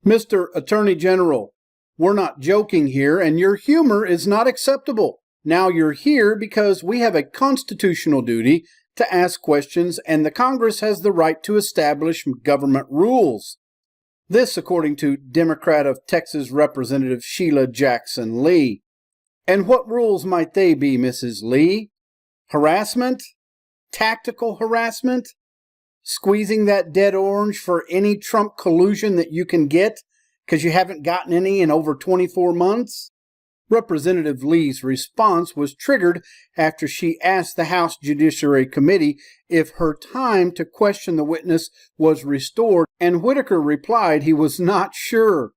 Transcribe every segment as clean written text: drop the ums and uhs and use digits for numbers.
Mr. Attorney General, we're not joking here, and your humor is not acceptable. Now you're here because we have a constitutional duty to ask questions, and the Congress has the right to establish government rules. This, according to Democrat of Texas Representative Sheila Jackson Lee. And what rules might they be, Mrs. Lee? Harassment? Tactical harassment? Squeezing that dead orange for any Trump collusion that you can get because you haven't gotten any in over 24 months? Representative Lee's response was triggered after she asked the House Judiciary Committee if her time to question the witness was restored, and Whitaker replied he was not sure.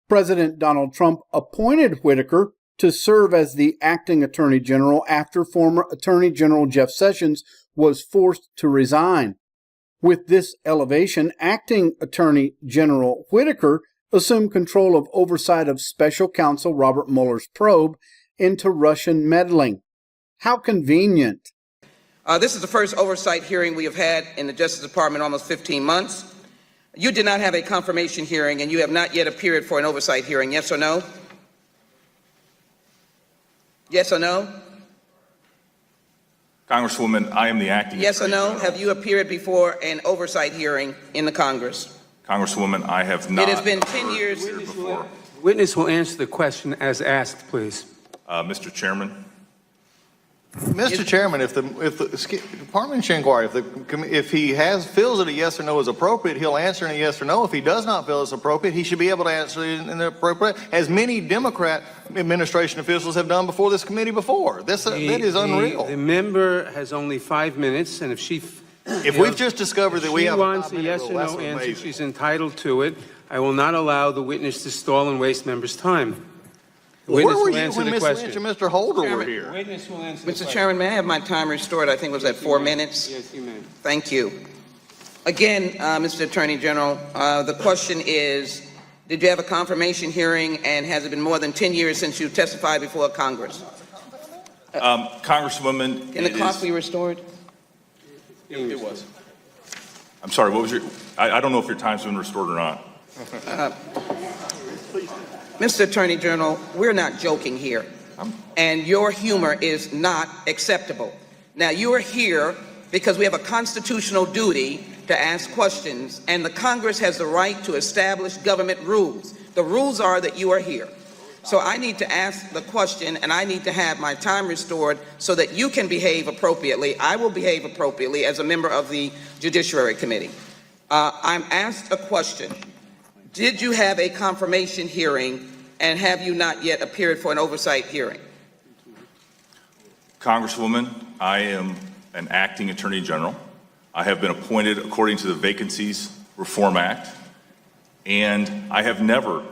President Donald Trump appointed Whitaker to serve as the acting Attorney General after former Attorney General Jeff Sessions was forced to resign. With this elevation, acting Attorney General Whitaker assumed control of oversight of Special Counsel Robert Mueller's probe into Russian meddling. How convenient. This is the first oversight hearing we have had in the Justice Department in almost 15 months. You did not have a confirmation hearing, and you have not yet appeared for an oversight hearing. Yes or no? Yes or no? Congresswoman, I am the acting. Yes or no? Have you appeared before an oversight hearing in the Congress? Congresswoman, I have not. It has been 10 years. Witness will answer the question as asked, please. Mr. Chairman. Mr. Chairman, if the parliamentary inquiry, if he feels that a yes or no is appropriate, he'll answer in a yes or no. If he does not feel it's appropriate, he should be able to answer in the appropriate, as many Democrat administration officials have done before this committee before. That is unreal. The member has only 5 minutes, and if we've just discovered that we have wants a yes or no answer, she's entitled to it. I will not allow the witness to stall and waste members' time. Where were you when Ms. Lynch and Mr. Holder were here? Witness will answer Mr. Chairman, may I have my time restored? I think it was at 4 minutes. Yes, you may. Thank you. Again, Mr. Attorney General, the question is, did you have a confirmation hearing, and has it been more than 10 years since you testified before Congress? Congresswoman, Can the clock be restored? It was. I'm sorry, what was your, I don't know if your time's been restored or not. Mr. Attorney General, we're not joking here, and your humor is not acceptable. Now, you are here because we have a constitutional duty to ask questions, and the Congress has the right to establish government rules. The rules are that you are here. So I need to ask the question, and I need to have my time restored so that you can behave appropriately. I will behave appropriately as a member of the Judiciary Committee. I'm asked a question. Did you have a confirmation hearing, and have you not yet appeared for an oversight hearing? Congresswoman, I am an acting Attorney General. I have been appointed according to the Vacancies Reform Act, and I have never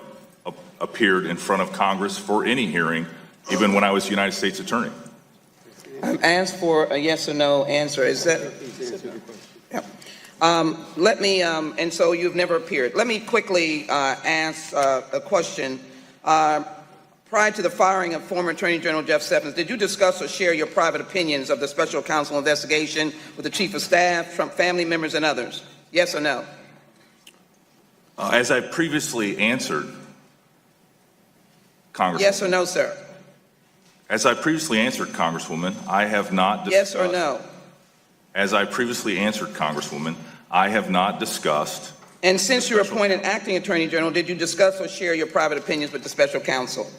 appeared in front of Congress for any hearing, even when I was United States Attorney. I'm asked for a yes or no answer. Is that? Yeah. Let me, and so you've never appeared. Let me quickly ask a question. Prior to the firing of former Attorney General Jeff Sessions, did you discuss or share your private opinions of the Special Counsel investigation with the Chief of Staff, Trump family members, and others? Yes or no? As I previously answered, Congresswoman. Yes or no, sir? As I previously answered, Congresswoman, I have not discussed. Yes or no? As I previously answered, Congresswoman, I have not discussed. And since you're appointed acting Attorney General, did you discuss or share your private opinions with the Special Counsel?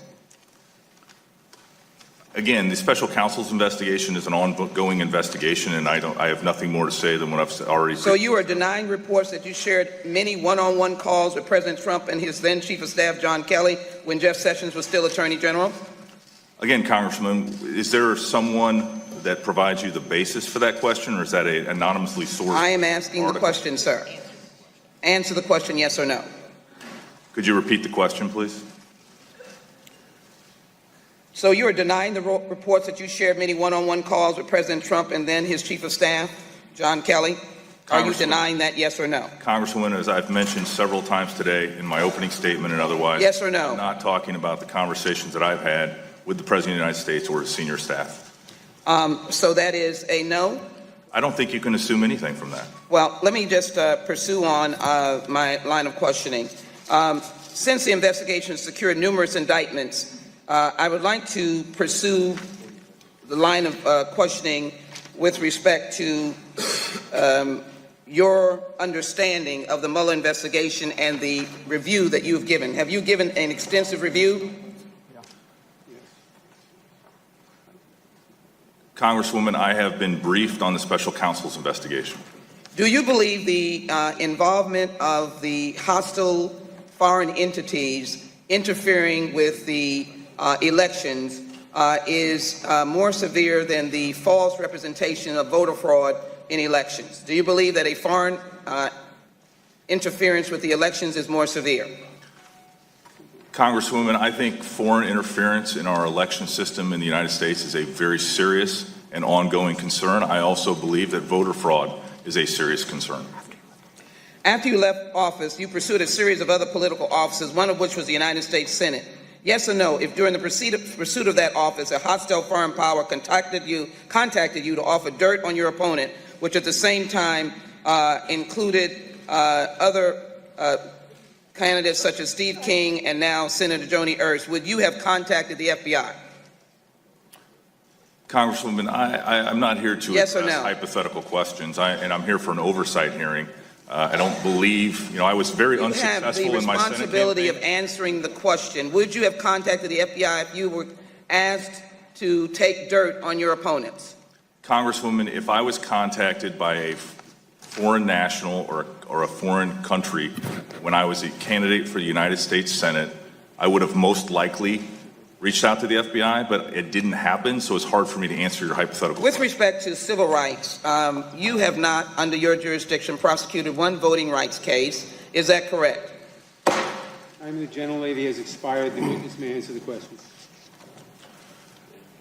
Again, the Special Counsel's investigation is an ongoing investigation, and I have nothing more to say than what I've already said. So you are denying reports that you shared many one-on-one calls with President Trump and his then Chief of Staff, John Kelly, when Jeff Sessions was still Attorney General? Again, Congressman, is there someone that provides you the basis for that question, or is that an anonymously sourced I am asking article? The question, sir. Answer the question, yes or no. Could you repeat the question, please? So you are denying the reports that you shared many one-on-one calls with President Trump and then his Chief of Staff, John Kelly? Are you denying that, yes or no? Congresswoman, as I've mentioned several times today in my opening statement and otherwise, yes or no? I'm not talking about the conversations that I've had with the President of the United States or his senior staff. So that is a no? I don't think you can assume anything from that. Well, let me just pursue on my line of questioning. Since the investigation secured numerous indictments, I would like to pursue the line of questioning with respect to your understanding of the Mueller investigation and the review that you've given. Have you given an extensive review? Congresswoman, I have been briefed on the special counsel's investigation. Do you believe the involvement of the hostile foreign entities interfering with the elections is more severe than the false representation of voter fraud in elections? Do you believe that a foreign interference with the elections is more severe? Congresswoman, I think foreign interference in our election system in the United States is a very serious and ongoing concern. I also believe that voter fraud is a serious concern. After you left office, you pursued a series of other political offices, one of which was the United States Senate. Yes or no, if during the pursuit of that office, a hostile foreign power contacted you to offer dirt on your opponent, which at the same time included other candidates such as Steve King and now Senator Joni Ernst, would you have contacted the FBI? Congresswoman, I'm not here to Yes or address no? hypothetical questions, and I'm here for an oversight hearing. I don't believe, I was very unsuccessful in my Senate campaign. You have the responsibility of answering the question. Would you have contacted the FBI if you were asked to take dirt on your opponents? Congresswoman, if I was contacted by a foreign national or a foreign country when I was a candidate for the United States Senate, I would have most likely reached out to the FBI, but it didn't happen, so it's hard for me to answer your hypothetical With question. respect to civil rights, you have not, under your jurisdiction, prosecuted one voting rights case. Is that correct? The gentlelady has expired. The witness may answer the question.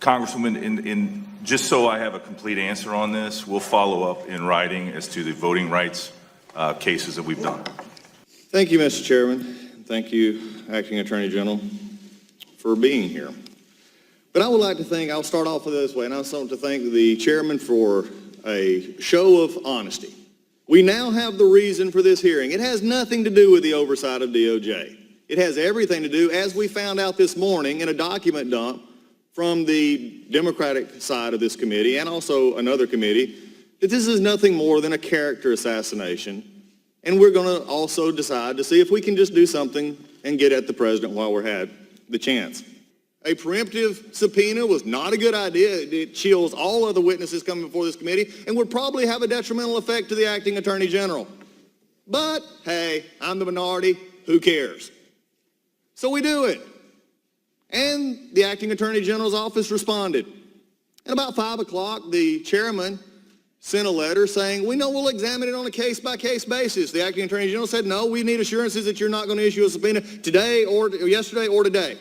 Congresswoman, just so I have a complete answer on this, we'll follow up in writing as to the voting rights cases that we've done. Thank you, Mr. Chairman. Thank you, Acting Attorney General, for being here. But I would like to I'll start off with this way, and I also want to thank the chairman for a show of honesty. We now have the reason for this hearing. It has nothing to do with the oversight of DOJ. It has everything to do, as we found out this morning in a document dump from the Democratic side of this committee and also another committee, that this is nothing more than a character assassination. And we're going to also decide to see if we can just do something and get at the president while we're had the chance. A preemptive subpoena was not a good idea. It chills all other witnesses coming before this committee and would probably have a detrimental effect to the acting attorney general. But, hey, I'm the minority. Who cares? So we do it. And the acting attorney general's office responded. At about 5 o'clock, the chairman sent a letter saying, we know we'll examine it on a case-by-case basis. The acting attorney general said, no, we need assurances that you're not going to issue a subpoena today or yesterday or today.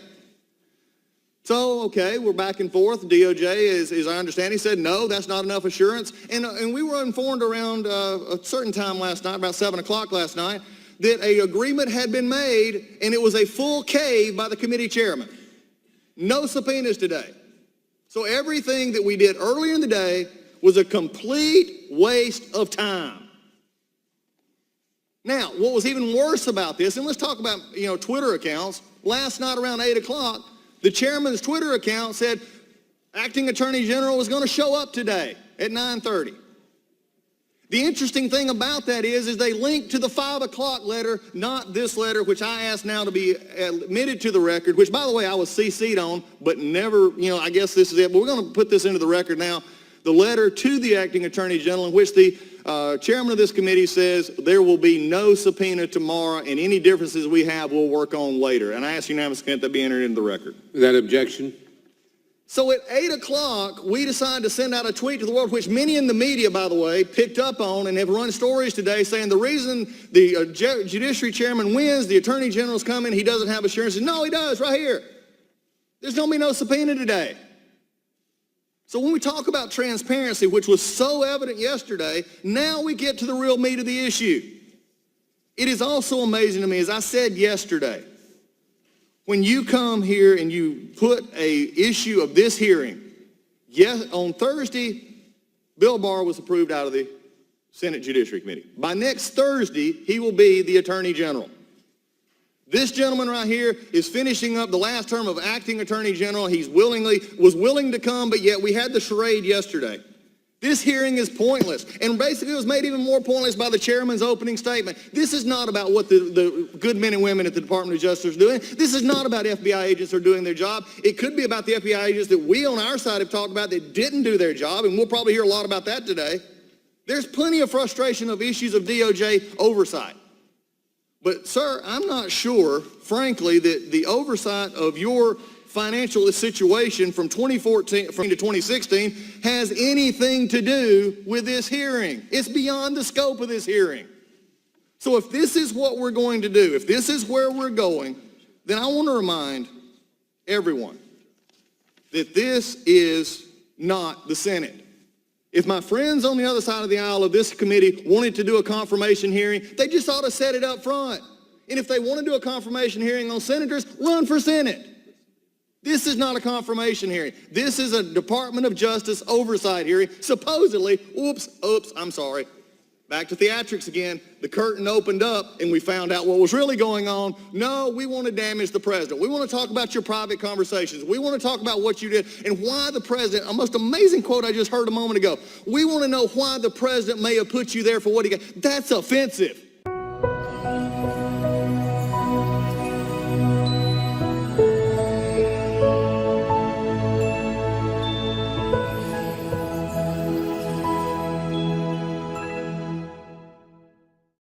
So, okay, we're back and forth. DOJ, as I understand, he said, no, that's not enough assurance. And we were informed around a certain time last night, about 7 o'clock last night, that an agreement had been made, and it was a full cave by the committee chairman. No subpoenas today. So everything that we did earlier in the day was a complete waste of time. Now, what was even worse about this, and let's talk about, Twitter accounts. Last night around 8 o'clock, the chairman's Twitter account said acting attorney general was going to show up today at 9:30. The interesting thing about that is they linked to the 5 o'clock letter, not this letter, which I asked now to be admitted to the record, which, by the way, I was CC'd on, but never, I guess this is it. But we're going to put this into the record now. The letter to the acting attorney general in which the chairman of this committee says there will be no subpoena tomorrow, and any differences we have we'll work on later. And I ask unanimous consent that be entered into the record. Without objection. So at 8 o'clock, we decided to send out a tweet to the world, which many in the media, by the way, picked up on and have run stories today saying the reason the judiciary chairman wins, the attorney general's coming, he doesn't have assurances. No, he does, right here. There's going to be no subpoena today. So when we talk about transparency, which was so evident yesterday, now we get to the real meat of the issue. It is also amazing to me, as I said yesterday, when you come here and you put a issue of this hearing, yes, on Thursday, Bill Barr was approved out of the Senate Judiciary Committee. By next Thursday, he will be the Attorney General. This gentleman right here is finishing up the last term of acting attorney general. He was willing to come, but yet we had the charade yesterday. This hearing is pointless, and basically it was made even more pointless by the chairman's opening statement. This is not about what the good men and women at the Department of Justice are doing. This is not about FBI agents who are doing their job. It could be about the FBI agents that we on our side have talked about that didn't do their job, and we'll probably hear a lot about that today. There's plenty of frustration of issues of DOJ oversight. But, sir, I'm not sure, frankly, that the oversight of your financial situation from 2014 to 2016 has anything to do with this hearing. It's beyond the scope of this hearing. So if this is what we're going to do, if this is where we're going, then I want to remind everyone that this is not the Senate. If my friends on the other side of the aisle of this committee wanted to do a confirmation hearing, they just ought to set it up front. And if they want to do a confirmation hearing on senators, run for Senate. This is not a confirmation hearing. This is a Department of Justice oversight hearing. Supposedly, I'm sorry. Back to theatrics again. The curtain opened up and we found out what was really going on. No, we want to damage the president. We want to talk about your private conversations. We want to talk about what you did and why the president, a most amazing quote I just heard a moment ago. We want to know why the president may have put you there for what he got. That's offensive.